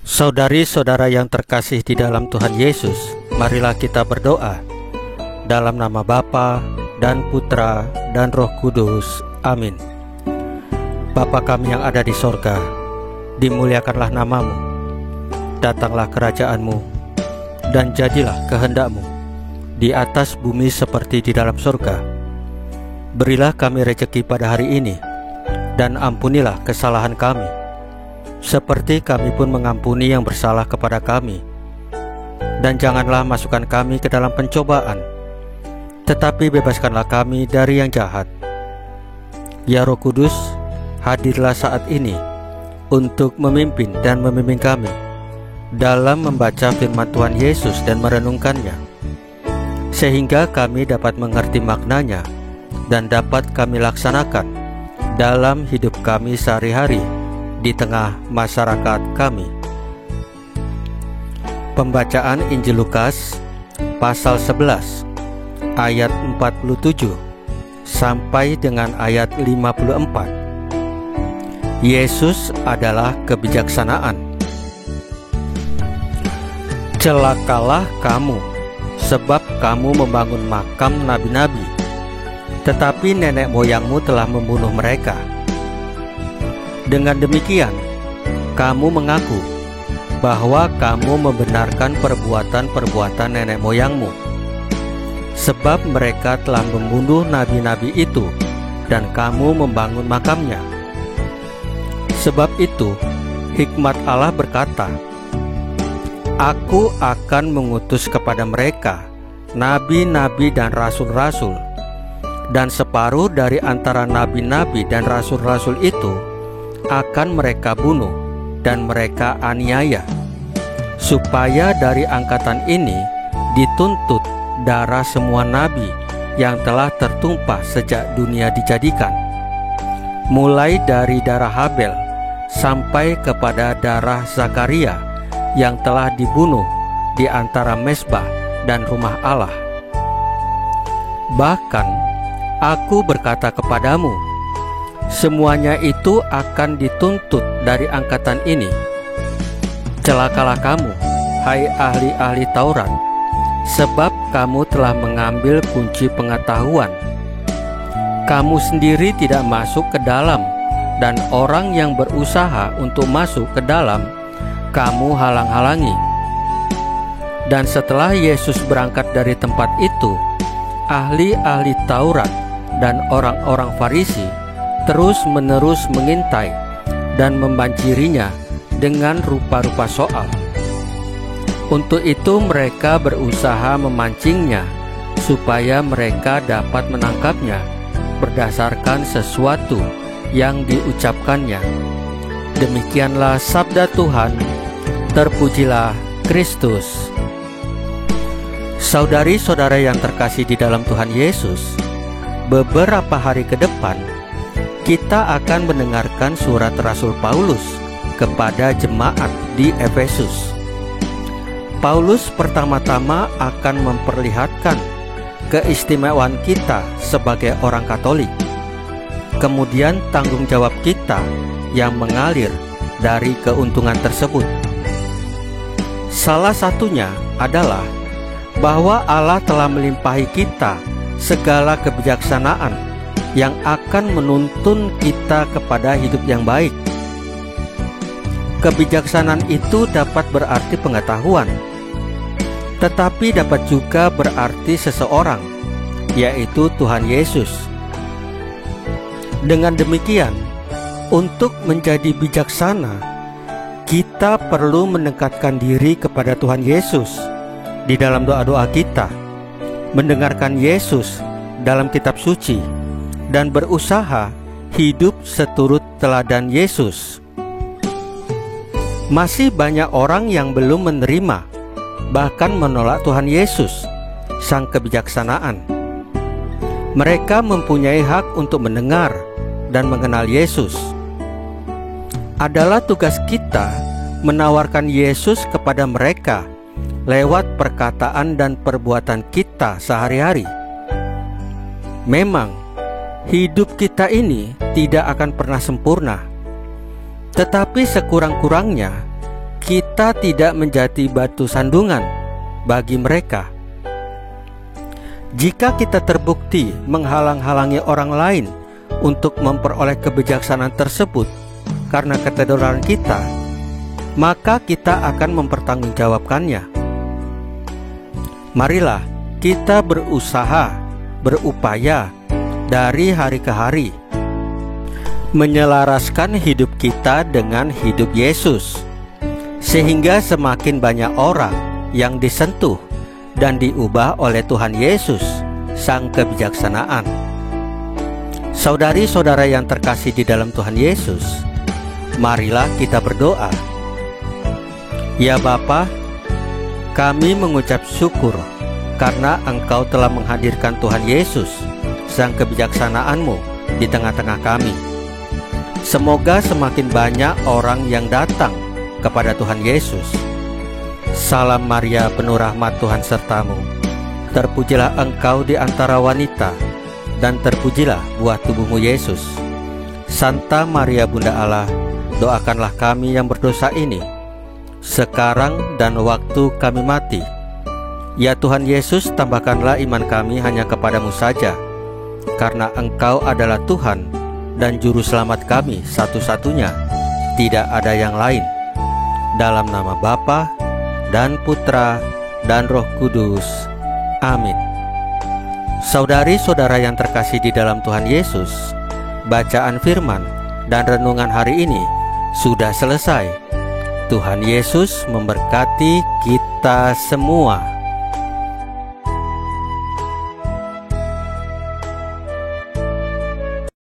Saudari-saudara yang terkasih di dalam Tuhan Yesus, marilah kita berdoa. Dalam nama Bapa dan Putra dan Roh Kudus. Amin. Bapa kami yang ada di sorga, dimuliakanlah namamu. Datanglah kerajaanmu, dan jadilah kehendakmu di atas bumi seperti di dalam sorga. Berilah kami rejeki pada hari ini, dan ampunilah kesalahan kami, seperti kami pun mengampuni yang bersalah kepada kami. Dan janganlah masukkan kami ke dalam pencobaan, tetapi bebaskanlah kami dari yang jahat. Ya Roh Kudus, hadirlah saat ini untuk memimpin dan membimbing kami dalam membaca firman Tuhan Yesus dan merenungkannya, sehingga kami dapat mengerti maknanya dan dapat kami laksanakan dalam hidup kami sehari-hari di tengah masyarakat kami. Pembacaan Injil Lukas pasal 11 ayat 47 sampai dengan ayat 54. Yesus adalah kebijaksanaan. Celakalah kamu, sebab kamu membangun makam nabi-nabi, tetapi nenek moyangmu telah membunuh mereka. Dengan demikian, kamu mengaku bahwa kamu membenarkan perbuatan-perbuatan nenek moyangmu, sebab mereka telah membunuh nabi-nabi itu, dan kamu membangun makamnya. Sebab itu, hikmat Allah berkata, Aku akan mengutus kepada mereka nabi-nabi dan rasul-rasul, dan separuh dari antara nabi-nabi dan rasul-rasul itu akan mereka bunuh dan mereka aniaya, supaya dari angkatan ini dituntut darah semua nabi yang telah tertumpah sejak dunia dijadikan, mulai dari darah Habel sampai kepada darah Zakaria yang telah dibunuh di antara mezbah dan rumah Allah. Bahkan aku berkata kepadamu, semuanya itu akan dituntut dari angkatan ini. Celakalah kamu, hai ahli-ahli Taurat, sebab kamu telah mengambil kunci pengetahuan. Kamu sendiri tidak masuk ke dalam, dan orang yang berusaha untuk masuk ke dalam, kamu halang-halangi. Dan setelah Yesus berangkat dari tempat itu, ahli-ahli Taurat dan orang-orang Farisi terus-menerus mengintai dan membanjirinya dengan rupa-rupa soal. Untuk itu mereka berusaha memancingnya, supaya mereka dapat menangkapnya berdasarkan sesuatu yang diucapkannya. Demikianlah sabda Tuhan. Terpujilah Kristus. Saudari-saudara yang terkasih di dalam Tuhan Yesus, beberapa hari ke depan kita akan mendengarkan surat Rasul Paulus kepada jemaat di Efesus. Paulus pertama-tama akan memperlihatkan keistimewaan kita sebagai orang Katolik, kemudian tanggung jawab kita yang mengalir dari keuntungan tersebut. Salah satunya adalah bahwa Allah telah melimpahi kita segala kebijaksanaan yang akan menuntun kita kepada hidup yang baik. Kebijaksanaan itu dapat berarti pengetahuan, tetapi dapat juga berarti seseorang, yaitu Tuhan Yesus. Dengan demikian, untuk menjadi bijaksana, kita perlu mendekatkan diri kepada Tuhan Yesus di dalam doa-doa kita, mendengarkan Yesus dalam kitab suci, dan berusaha hidup seturut teladan Yesus. Masih banyak orang yang belum menerima, bahkan menolak Tuhan Yesus, Sang Kebijaksanaan. Mereka mempunyai hak untuk mendengar dan mengenal Yesus. Adalah tugas kita menawarkan Yesus kepada mereka lewat perkataan dan perbuatan kita sehari-hari. Memang, hidup kita ini tidak akan pernah sempurna, tetapi sekurang-kurangnya kita tidak menjadi batu sandungan bagi mereka. Jika kita terbukti menghalang-halangi orang lain untuk memperoleh kebijaksanaan tersebut karena ketedoran kita, maka kita akan mempertanggungjawabkannya. Marilah kita berupaya dari hari ke hari, menyelaraskan hidup kita dengan hidup Yesus, sehingga semakin banyak orang yang disentuh dan diubah oleh Tuhan Yesus, Sang Kebijaksanaan. Saudari-saudara yang terkasih di dalam Tuhan Yesus, marilah kita berdoa. Ya Bapa, kami mengucap syukur karena Engkau telah menghadirkan Tuhan Yesus, Sang Kebijaksanaan-Mu, di tengah-tengah kami. Semoga semakin banyak orang yang datang kepada Tuhan Yesus. Salam Maria, penuh rahmat, Tuhan sertamu. Terpujilah Engkau di antara wanita, dan terpujilah buah tubuhmu Yesus. Santa Maria Bunda Allah, doakanlah kami yang berdosa ini, sekarang dan waktu kami mati. Ya Tuhan Yesus, tambahkanlah iman kami hanya kepadamu saja, karena Engkau adalah Tuhan dan Juru Selamat kami satu-satunya, tidak ada yang lain. Dalam nama Bapa dan Putra dan Roh Kudus. Amin. Saudari-saudara yang terkasih di dalam Tuhan Yesus, bacaan firman dan renungan hari ini sudah selesai. Tuhan Yesus memberkati kita semua.